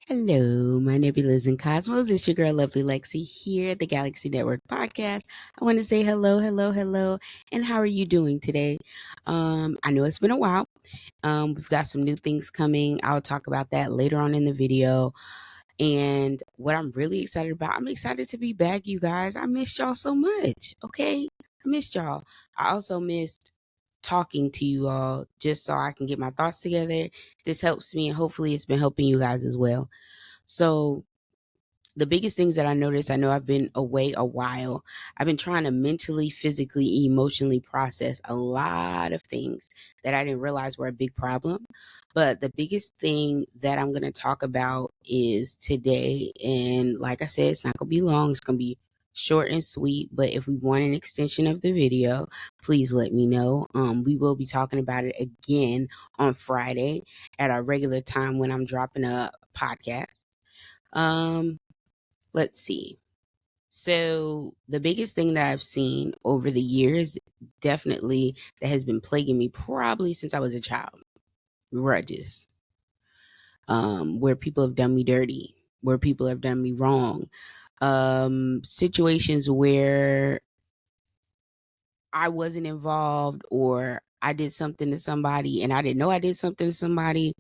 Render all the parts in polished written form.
Hello, my nebulas and cosmos. It's your girl, Lovely Lexi, here at the Galaxy Network Podcast. I want to say hello, hello, hello, and how are you doing today? I know it's been a while. We've got some new things coming. I'll talk about that later on in the video. And what I'm really excited about, I'm excited to be back, you guys. I missed y'all so much. Okay, I missed y'all. I also missed talking to you all just so I can get my thoughts together. This helps me, and hopefully, it's been helping you guys as well. So, the biggest things that I noticed, I know I've been away a while. I've been trying to mentally, physically, emotionally process a lot of things that I didn't realize were a big problem. But the biggest thing that I'm going to talk about is today. And like I said, it's not going to be long, it's going to be short and sweet. But if we want an extension of the video, please let me know. We will be talking about it again on Friday at our regular time when I'm dropping a podcast. Let's see. So, the biggest thing that I've seen over the years, definitely that has been plaguing me probably since I was a child, grudges. Where people have done me dirty, where people have done me wrong, situations where I wasn't involved or I did something to somebody and I didn't know I did something to somebody.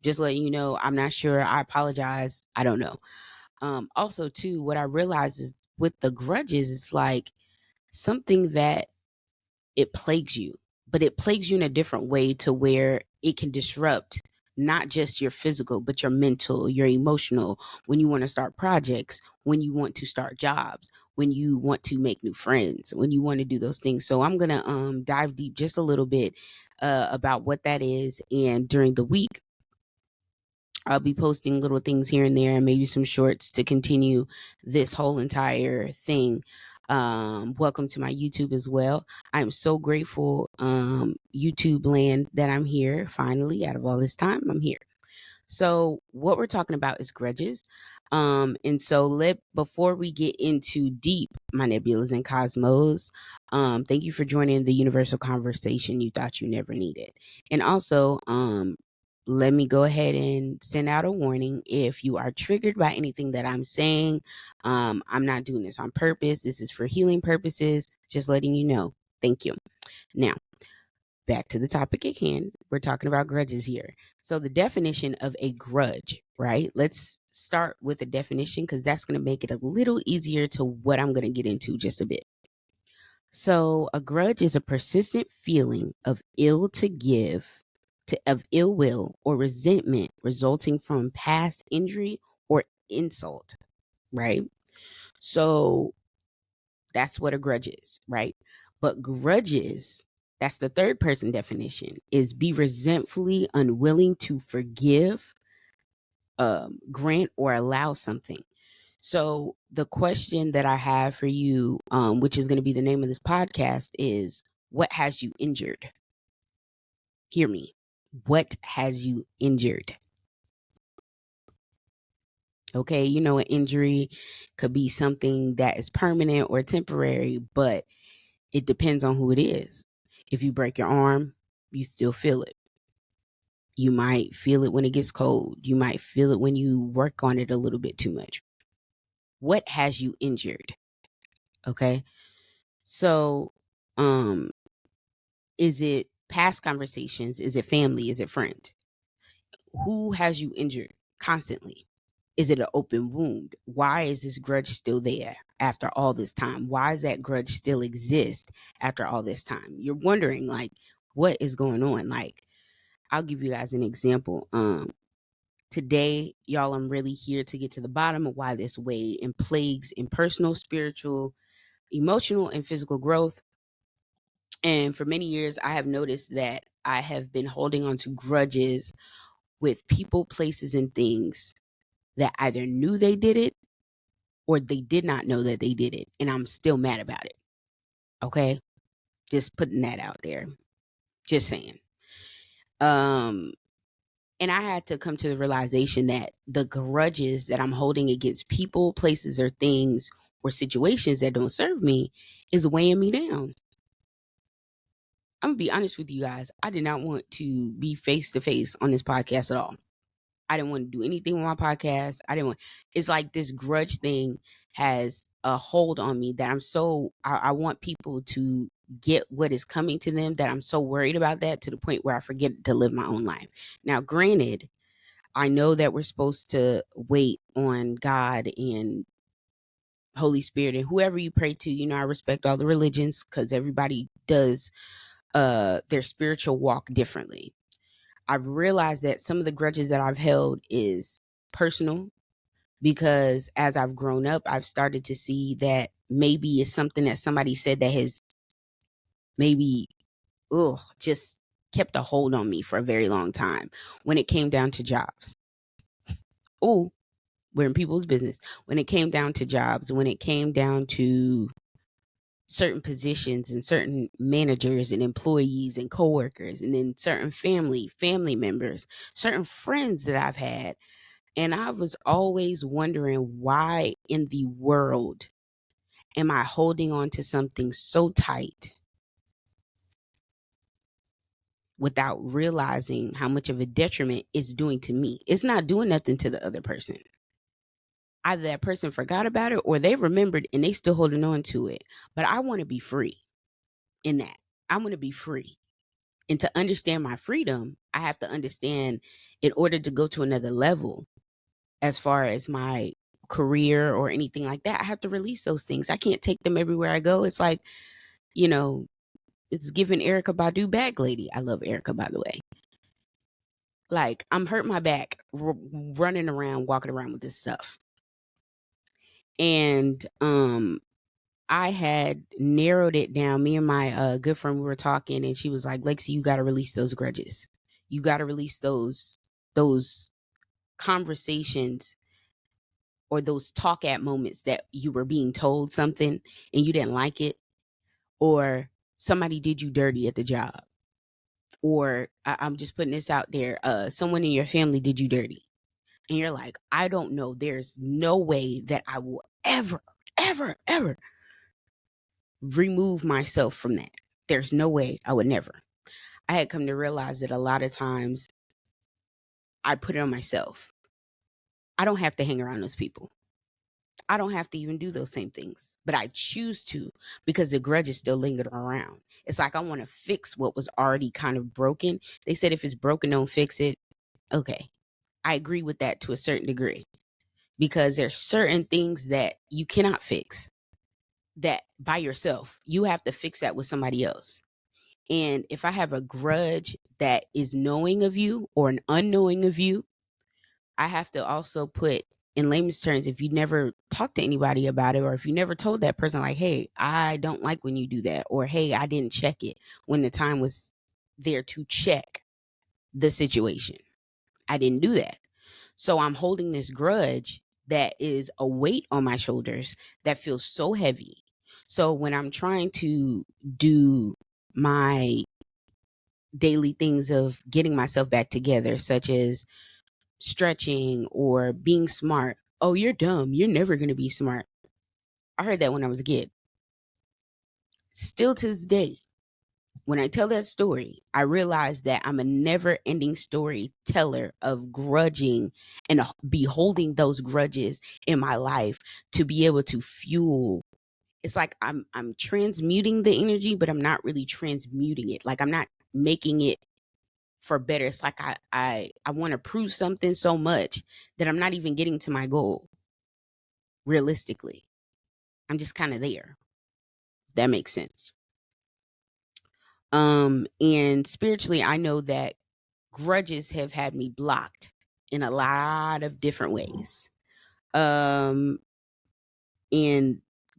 Just letting you know, I'm not sure. I apologize. I don't know. Also, too, what I realized is with the grudges, it's like something that it plagues you, but it plagues you in a different way to where it can disrupt not just your physical, but your mental, your emotional, when you want to start projects, when you want to start jobs, when you want to make new friends, when you want to do those things. So I'm going to dive deep just a little bit about what that is. And during the week, I'll be posting little things here and there and maybe some shorts to continue this whole entire thing. Welcome to my YouTube as well. I'm so grateful, YouTube land, that I'm here finally. Out of all this time, I'm here. So what we're talking about is grudges. And so before we get into deep, my nebulas and cosmos, thank you for joining the universal conversation you thought you never needed. And also, let me go ahead and send out a warning. If you are triggered by anything that I'm saying, I'm not doing this on purpose. This is for healing purposes. Just letting you know. Thank you. Now, back to the topic at hand. We're talking about grudges here. So, the definition of a grudge, right? Let's start with a definition because that's going to make it a little easier to what I'm going to get into just a bit. So, a grudge is a persistent feeling of of ill will or resentment resulting from past injury or insult, right? So, that's what a grudge is, right? But grudges, that's the third person definition, is be resentfully unwilling to forgive, grant, or allow something. So the question that I have for you, which is going to be the name of this podcast, is what has you injured? Hear me. What has you injured? Okay, you know, an injury could be something that is permanent or temporary, but it depends on who it is. If you break your arm, you still feel it. You might feel it when it gets cold. You might feel it when you work on it a little bit too much. What has you injured? Okay. So, um, is it past conversations? Is it family? Is it friends? Who has you injured constantly? Is it an open wound? Why is this grudge still there after all this time? Why does that grudge still exist after all this time? You're wondering, like, what is going on? Like, I'll give you guys an example. Today, y'all, I'm really here to get to the bottom of why this weighs and plagues in personal, spiritual, emotional, and physical growth. And for many years, I have noticed that I have been holding on to grudges with people, places, and things that either knew they did it or they did not know that they did it. And I'm still mad about it. Okay. Just putting that out there. Just saying. And I had to come to the realization that the grudges that I'm holding against people, places, or things or situations that don't serve me is weighing me down. I'm gonna be honest with you guys. I did not want to be face to face on this podcast at all. I didn't want to do anything with my podcast. It's like this grudge thing has a hold on me that I want people to get what is coming to them, that I'm so worried about that to the point where I forget to live my own life. Now, granted, I know that we're supposed to wait on God and Holy Spirit and whoever you pray to. I respect all the religions because everybody does their spiritual walk differently. I've realized that some of the grudges that I've held is personal, because as I've grown up, I've started to see that maybe it's something that somebody said that has maybe just kept a hold on me for a very long time when it came down to jobs. Oh, we're in people's business. When it came down to jobs, when it came down to certain positions and certain managers and employees and coworkers, and then certain family members, certain friends that I've had. And I was always wondering, why in the world am I holding on to something so tight without realizing how much of a detriment it's doing to me? It's not doing nothing to the other person. Either that person forgot about it or they remembered and they still holding on to it. But I want to be free in that. I want to be free. And to understand my freedom, I have to understand, in order to go to another level as far as my career or anything like that, I have to release those things. I can't take them everywhere I go. It's like, it's giving Erica Badu bag lady. I love Erica, by the way. Like, I'm hurting my back running around, walking around with this stuff. And I had narrowed it down. Me and my good friend, we were talking, and she was like, Lexi, you got to release those grudges. You got to release those conversations or those talk at moments that you were being told something and you didn't like it, or somebody did you dirty at the job, or I'm just putting this out there, someone in your family did you dirty. And you're like, I don't know. There's no way that I will ever, ever, ever remove myself from that. There's no way. I would never. I had come to realize that a lot of times I put it on myself. I don't have to hang around those people. I don't have to even do those same things, but I choose to, because the grudge is still lingering around. It's like I want to fix what was already kind of broken. They said if it's broken, don't fix it. Okay. I agree with that to a certain degree, because there's certain things that you cannot fix that by yourself. You have to fix that with somebody else. And if I have a grudge that is knowing of you or an unknowing of you, I have to also put, in layman's terms, if you never talked to anybody about it, or if you never told that person, like, hey, I don't like when you do that, or hey, I didn't check it when the time was there to check the situation. I didn't do that. So I'm holding this grudge that is a weight on my shoulders that feels so heavy. So when I'm trying to do my daily things of getting myself back together, such as stretching or being smart. Oh, you're dumb. You're never going to be smart. I heard that when I was a kid. Still to this day, when I tell that story, I realize that I'm a never ending storyteller of grudging and beholding those grudges in my life to be able to fuel. It's like I'm transmuting the energy, but I'm not really transmuting it. Like, I'm not making it for better. It's like I want to prove something so much that I'm not even getting to my goal. Realistically, I'm just kind of there. That makes sense. And spiritually, I know that grudges have had me blocked in a lot of different ways. And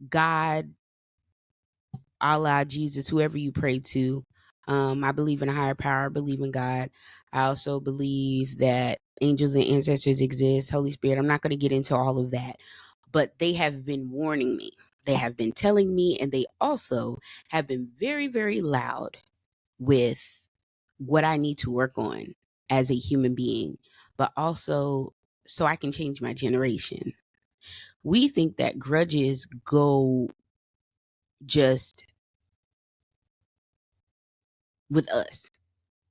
God, Allah, Jesus, whoever you pray to, I believe in a higher power. I believe in God. I also believe that angels and ancestors exist. Holy Spirit. I'm not going to get into all of that, but they have been warning me. They have been telling me, and they also have been very, very loud with what I need to work on as a human being, but also so I can change my generation. We think that grudges go just with us.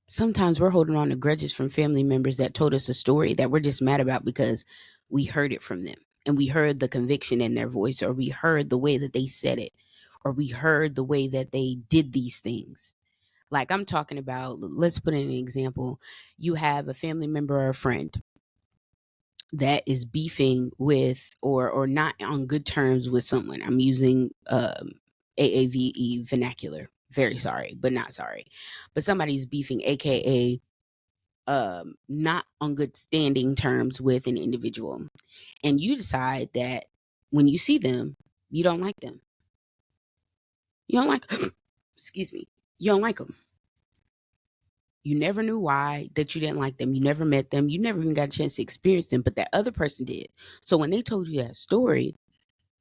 Sometimes we're holding on to grudges from family members that told us a story that we're just mad about because we heard it from them and we heard the conviction in their voice, or we heard the way that they said it, or we heard the way that they did these things. Like I'm talking about, let's put in an example. You have a family member or a friend that is beefing with or not on good terms with someone. I'm using AAVE vernacular. Very sorry, but not sorry. But somebody's beefing, aka not on good standing terms with an individual. And you decide that when you see them, you don't like them. You don't like excuse me. You don't like them. You never knew why that you didn't like them. You never met them. You never even got a chance to experience them, but that other person did. So when they told you that story,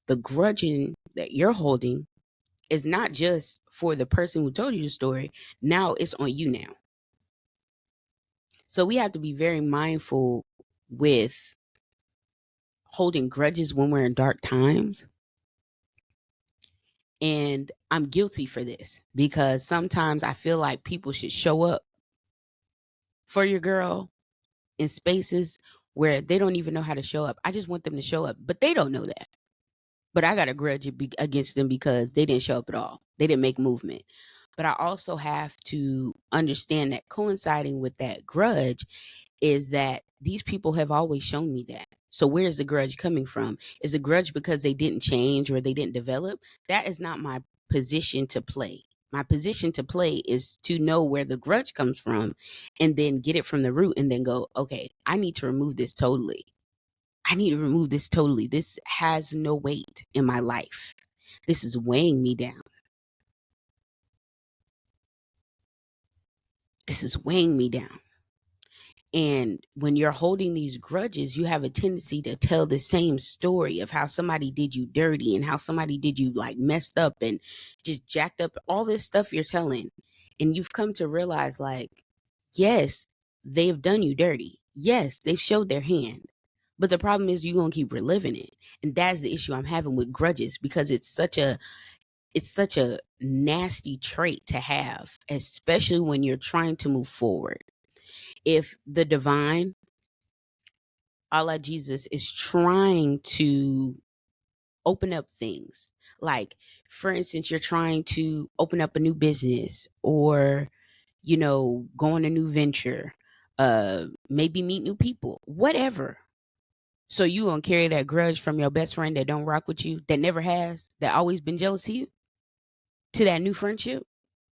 the grudging that you're holding is not just for the person who told you the story. Now it's on you now. So we have to be very mindful with holding grudges when we're in dark times. And I'm guilty for this because sometimes I feel like people should show up for your girl in spaces where they don't even know how to show up. I just want them to show up, but they don't know that. But I got a grudge against them because they didn't show up at all. They didn't make movement. But I also have to understand that coinciding with that grudge is that these people have always shown me that. So where's the grudge coming from? Is the grudge because they didn't change or they didn't develop? That is not my position to play. My position to play is to know where the grudge comes from and then get it from the root and then go, okay, I need to remove this totally. I need to remove this totally. This has no weight in my life. This is weighing me down. This is weighing me down. And when you're holding these grudges, you have a tendency to tell the same story of how somebody did you dirty and how somebody did you like messed up and just jacked up, all this stuff you're telling. And you've come to realize, like, yes, they've done you dirty. Yes, they've showed their hand. But the problem is you're going to keep reliving it. And that's the issue I'm having with grudges, because it's such a nasty trait to have, especially when you're trying to move forward. If the divine, Allah Jesus, is trying to open up things, like for instance, you're trying to open up a new business, or go on a new venture, maybe meet new people, whatever. So you gonna carry that grudge from your best friend that don't rock with you, that never has, that always been jealous of you, to that new friendship?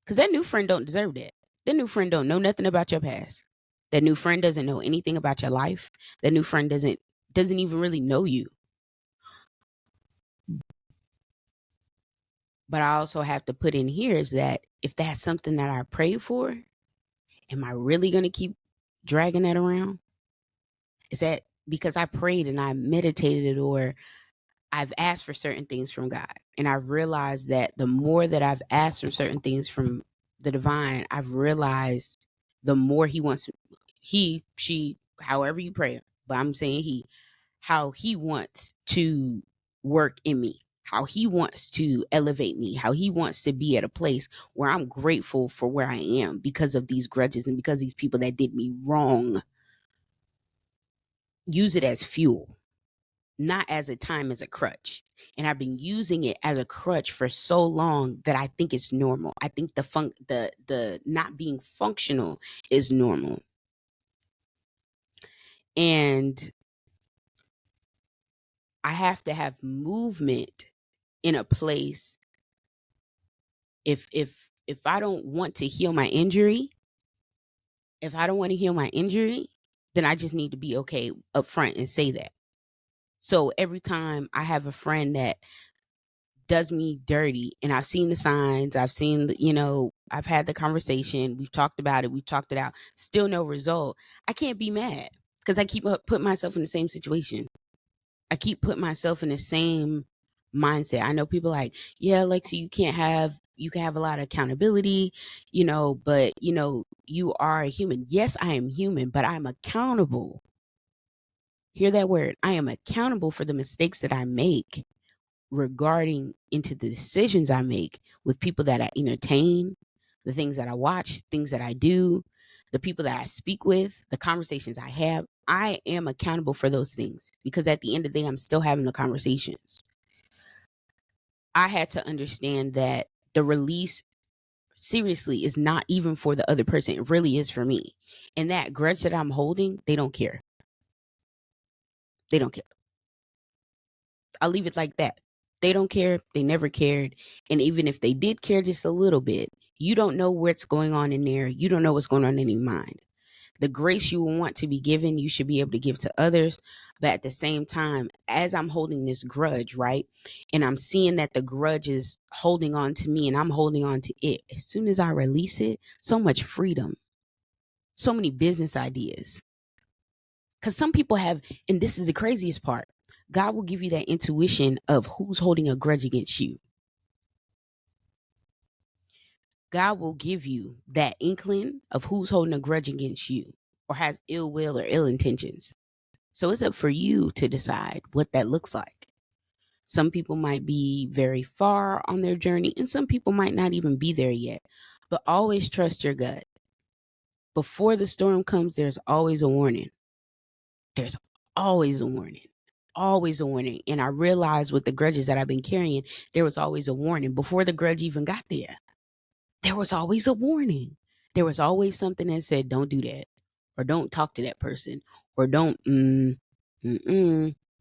Because that new friend don't deserve that. That new friend don't know nothing about your past. That new friend doesn't know anything about your life. That new friend doesn't even really know you. But I also have to put in here is that if that's something that I prayed for, am I really gonna keep dragging that around? Is that because I prayed and I meditated, or I've asked for certain things from God, and I've realized that the more that I've asked for certain things from the divine, I've realized the more he wants, he, she, however you pray, but I'm saying he, how he wants to work in me, how he wants to elevate me, how he wants to be at a place where I'm grateful for where I am because of these grudges and because these people that did me wrong. Use it as fuel, not as a time as a crutch. And I've been using it as a crutch for so long that I think it's normal. I think the not being functional is normal. And I have to have movement in a place. If I don't want to heal my injury, if I don't want to heal my injury, then I just need to be okay up front and say that. So every time I have a friend that does me dirty, and I've seen the signs, I've seen I've had the conversation, we've talked about it, we've talked it out, still no result, I can't be mad, because I keep putting myself in the same situation. I keep putting myself in the same mindset. I know people like, yeah, Lexi, you can have a lot of accountability, but you are a human. Yes, I am human, but I'm accountable. Hear that word. I am accountable for the mistakes that I make regarding into the decisions I make with people that I entertain, the things that I watch, things that I do, the people that I speak with, the conversations I have, I am accountable for those things because at the end of the day, I'm still having the conversations. I had to understand that the release seriously is not even for the other person. It really is for me. And that grudge that I'm holding, they don't care. They don't care. I'll leave it like that. They don't care. They never cared. And even if they did care just a little bit, you don't know what's going on in there. You don't know what's going on in your mind. The grace you want to be given, you should be able to give to others. But at the same time, as I'm holding this grudge, right? And I'm seeing that the grudge is holding on to me and I'm holding on to it. As soon as I release it, so much freedom, so many business ideas. Because some people have, and this is the craziest part, God will give you that intuition of who's holding a grudge against you. God will give you that inkling of who's holding a grudge against you or has ill will or ill intentions. So it's up for you to decide what that looks like. Some people might be very far on their journey, and some people might not even be there yet. But always trust your gut. Before the storm comes, there's always a warning. There's always a warning. Always a warning. And I realized with the grudges that I've been carrying, there was always a warning. Before the grudge even got there was always a warning. There was always something that said, don't do that, or don't talk to that person, or don't,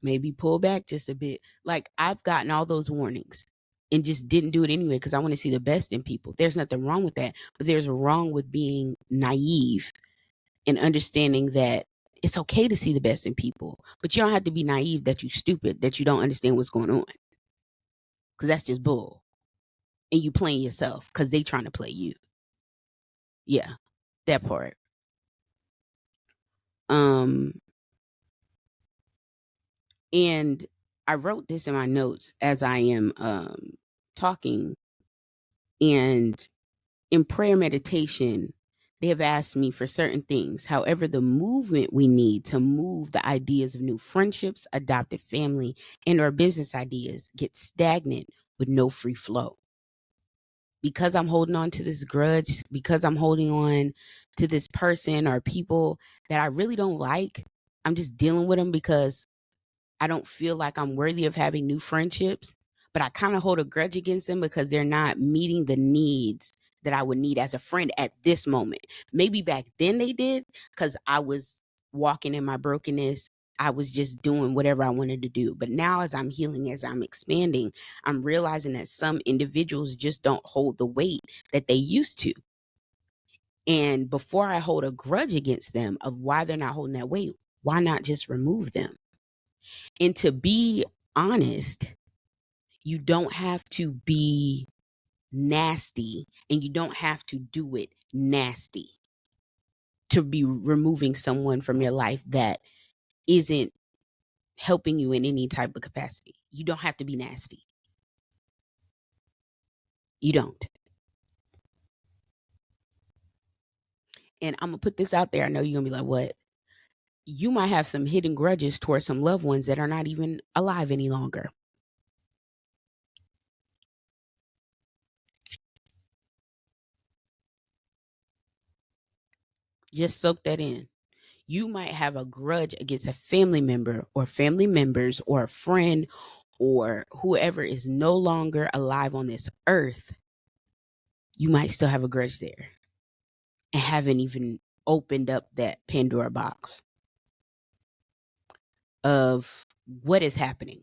maybe pull back just a bit. Like, I've gotten all those warnings and just didn't do it anyway because I want to see the best in people. There's nothing wrong with that, but there's wrong with being naive and understanding that it's okay to see the best in people, but you don't have to be naive that you're stupid, that you don't understand what's going on, because that's just bull. And you playing yourself because they trying to play you. Yeah, that part. Um, and I wrote this in my notes as I am talking, and in prayer meditation, they have asked me for certain things. However, the movement we need to move the ideas of new friendships, adopted family, and our business ideas get stagnant with no free flow. Because I'm holding on to this grudge, because I'm holding on to this person or people that I really don't like, I'm just dealing with them because I don't feel like I'm worthy of having new friendships, but I kind of hold a grudge against them because they're not meeting the needs that I would need as a friend at this moment. Maybe back then they did because I was walking in my brokenness. I was just doing whatever I wanted to do. But now, as I'm healing, as I'm expanding, I'm realizing that some individuals just don't hold the weight that they used to. And before I hold a grudge against them of why they're not holding that weight, why not just remove them? And to be honest, you don't have to be nasty and you don't have to do it nasty to be removing someone from your life that isn't helping you in any type of capacity. You don't have to be nasty. You don't. And I'm going to put this out there. I know you're going to be like, what? You might have some hidden grudges towards some loved ones that are not even alive any longer. Just soak that in. You might have a grudge against a family member or family members or a friend or whoever is no longer alive on this earth. You might still have a grudge there and haven't even opened up that Pandora box of what is happening,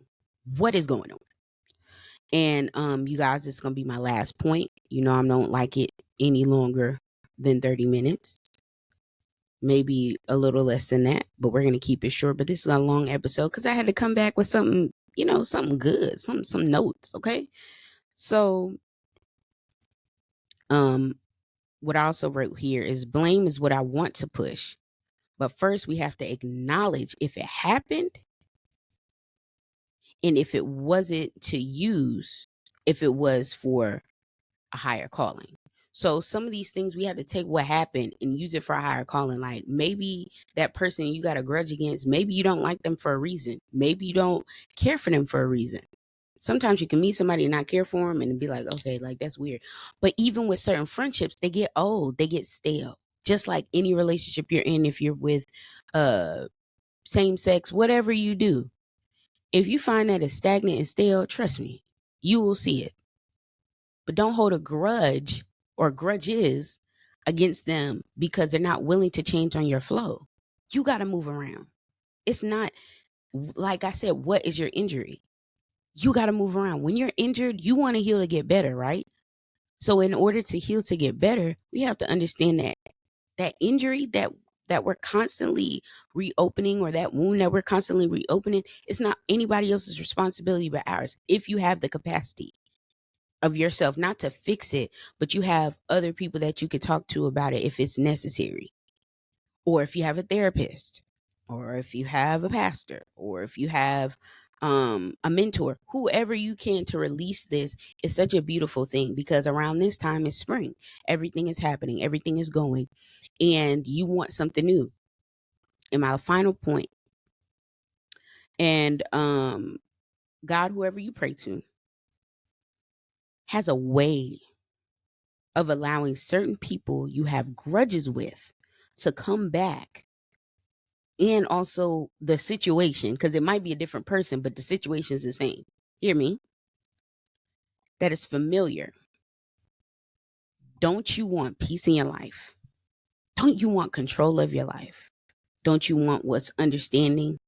what is going on. And you guys, this is gonna be my last point. You know, I don't like it any longer than 30 minutes. Maybe a little less than that, but we're gonna keep it short. But this is a long episode because I had to come back with something, something good, some notes. Okay. So what I also wrote here is blame is what I want to push. But first we have to acknowledge if it happened and if it wasn't to use, if it was for a higher calling. So some of these things we have to take what happened and use it for a higher calling. Like maybe that person you got a grudge against, maybe you don't like them for a reason. Maybe you don't care for them for a reason. Sometimes you can meet somebody and not care for them and be like, okay, like that's weird. But even with certain friendships, they get old, they get stale. Just like any relationship you're in, if you're with same sex, whatever you do, if you find that it's stagnant and stale, trust me, you will see it. But don't hold a grudge or grudges against them because they're not willing to change on your flow. You got to move around. It's not, like I said, what is your injury? You got to move around. When you're injured, you want to heal to get better, right? So in order to heal to get better, we have to understand that injury that we're constantly reopening, or that wound that we're constantly reopening, it's not anybody else's responsibility but ours. If you have the capacity of yourself, not to fix it, but you have other people that you could talk to about it if it's necessary, or if you have a therapist, or if you have a pastor, or if you have a mentor, whoever you can, to release this is such a beautiful thing, because around this time is spring. Everything is happening, everything is going, and you want something new. And my final point, and God, whoever you pray to, has a way of allowing certain people you have grudges with to come back. And also the situation, because it might be a different person, but the situation is the same. Hear me? That is familiar. Don't you want peace in your life? Don't you want control of your life? Don't you want what's understanding?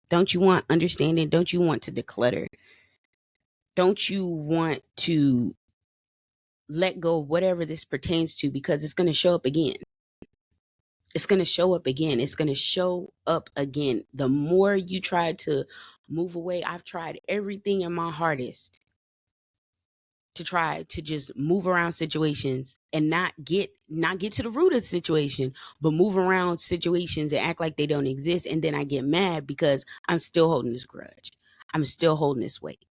Don't you want understanding? Don't you want to declutter? Don't you want to let go of whatever this pertains to, because it's going to show up again? It's going to show up again. It's going to show up again. The more you try to move away, I've tried everything in my hardest to try to just move around situations and not get to the root of the situation, but move around situations and act like they don't exist. And then I get mad because I'm still holding this grudge. I'm still holding this weight.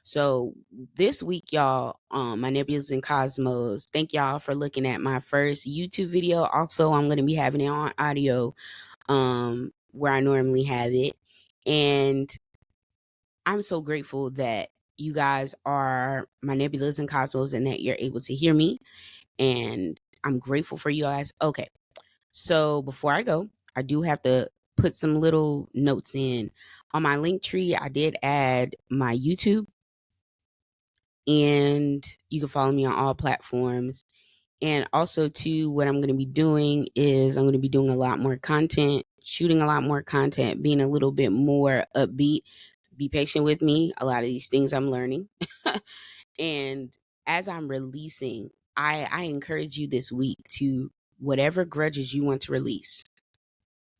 So this week, y'all, my Nebulas and Cosmos, thank y'all for looking at my first YouTube video. Also, I'm going to be having it on audio, where I normally have it. And I'm so grateful that you guys are my Nebulas and Cosmos and that you're able to hear me. And I'm grateful for you guys. Okay. So before I go, I do have to put some little notes in. On my link tree, I did add my YouTube, and you can follow me on all platforms. And also, too, what I'm going to be doing is I'm going to be doing a lot more content, shooting a lot more content, being a little bit more upbeat. Be patient with me. A lot of these things I'm learning. And as I'm releasing, I encourage you this week to, whatever grudges you want to release,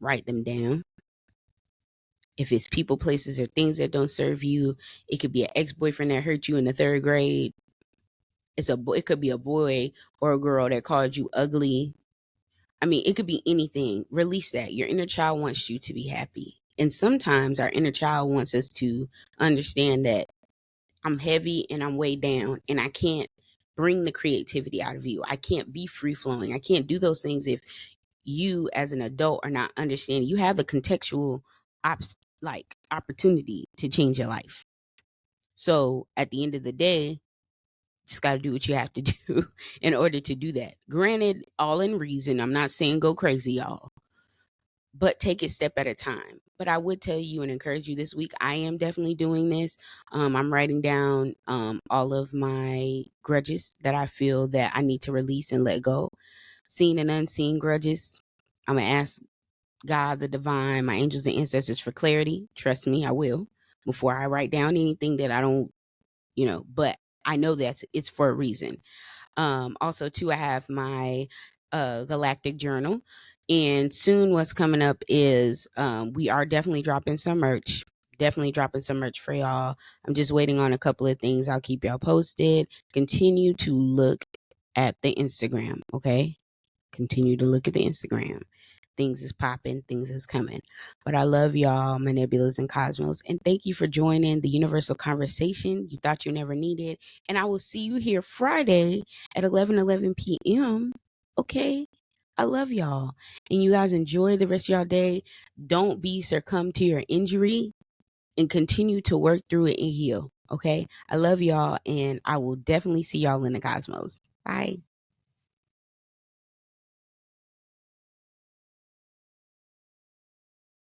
write them down. If it's people, places, or things that don't serve you, it could be an ex-boyfriend that hurt you in the 3rd grade. It could be a boy or a girl that called you ugly. I mean, it could be anything. Release that. Your inner child wants you to be happy. And sometimes our inner child wants us to understand that I'm heavy and I'm way down and I can't bring the creativity out of you. I can't be free flowing. I can't do those things if you as an adult are not understanding. You have the contextual opportunity to change your life. So at the end of the day, just got to do what you have to do in order to do that. Granted, all in reason. I'm not saying go crazy, y'all, but take it step at a time. But I would tell you and encourage you this week, I am definitely doing this. I'm writing down all of my grudges that I feel that I need to release and let go. Seen and unseen grudges. I'm going to ask God, the divine, my angels and ancestors for clarity. Trust me, I will. Before I write down anything that I don't, but I know that it's for a reason. Also, too, I have my galactic journal. And soon what's coming up is we are definitely dropping some merch. Definitely dropping some merch for y'all. I'm just waiting on a couple of things. I'll keep y'all posted. Continue to look at the Instagram, okay? Continue to look at the Instagram. Things is popping, things is coming. But I love y'all, my Nebulas and Cosmos. And thank you for joining the Universal Conversation you thought you never needed. And I will see you here Friday at 11 p.m. Okay? I love y'all. And you guys enjoy the rest of y'all day. Don't be succumb to your injury and continue to work through it and heal. Okay? I love y'all. And I will definitely see y'all in the Cosmos. Bye.